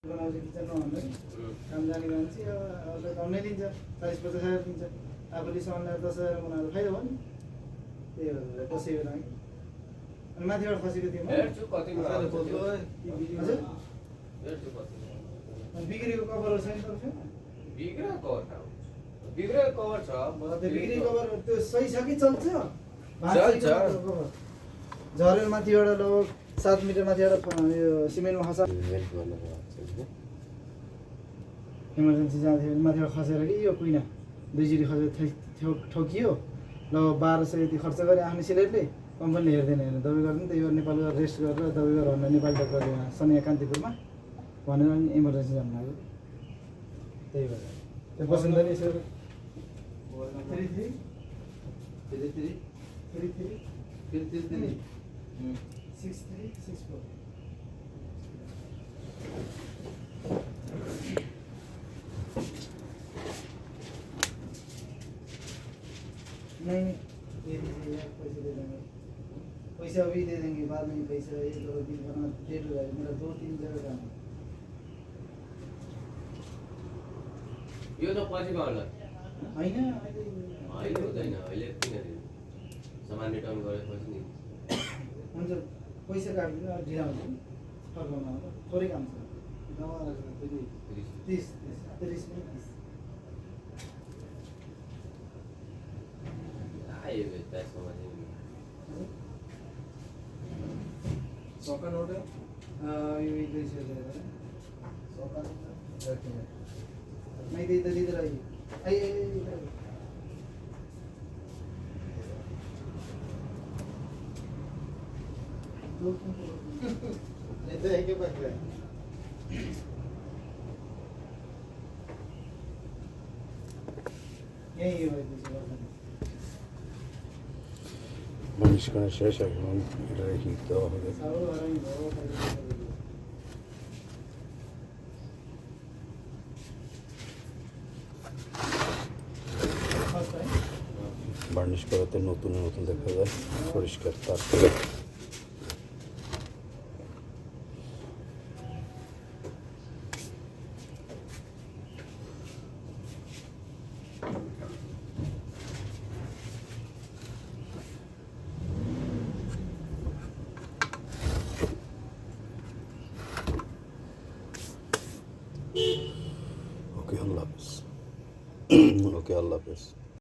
बनाउँछ किचनमा भन्दै काम जाने मान्छे अब कमै दिन्छ 40-50,000 दिन्छ आफूले सामानलाई 10,000 बनाएर फाइदा भयो नि त्यही भएर बसेको लागि अनि माथिबाट खसेको थियो हेर्छु कतिमा आउँछ त्यो हजुर हेर्छु कति अनि बिग्रेको कभरहरू छैन तपाईँ बिग्रेको कभर छ बिग्रेको कभर छ त्यो बिग्रेको कभर त्यो सही छ कि चल्छ चल्छ। झरेर माथिबाट लगभग 7 मिटर माथिबाट यो सिमेन्टमा खसा इमर्जेन्सी जाँदाखेरि माथिबाट खसेर कि यो कुइना 2 जिरी खसेर ठोकियो ल 1200 यति खर्च गरे आफ्नो सिलेटले कम्पनीले हेर्दैन हेर्नु दबाई गर्दैन त्यही भएर नेपाल गएर रेस्ट गरेर दबाई गरेर भनेर नेपाल डाक्टरले सनिया कान्तिपुरमा भनेर अनि इमर्जेन्सी जानु लाग्यो त्यही भएर त्यो बसन्त नि यसो 6364 नहीं ये दीजिए पैसे दे देंगे पैसे अभी दे देंगे बाद में पैसा 1-2 दिन बना डेट हो जाएगा मेरा 2-3 जगह काम है यो त पछि गर्ला होइन अहिले हुँदैन अहिले किन दिनु सामान रिटर्न गरेपछि नि हुन्छ पैसा काट्दिनु अब ढिला हुन्छ नि फर्काउनु आउँदा थोरै काम छ नभएर फेरि 30 में 30 आयो त्यसमा चाहिँ सौका नोट है ये 200 दे रहा है सौका नहीं दे इधर आइए आइए इधर इधर है के पास है यही है বহিষ্কার শেষ এখন এটা রেখে দেওয়া হবে বার্নিশ করাতে নতুন নতুন দেখা যায় পরিষ্কার তারপরে ওকে আল্লাহ হাফেজ ওকে আল্লাহ হাফেজ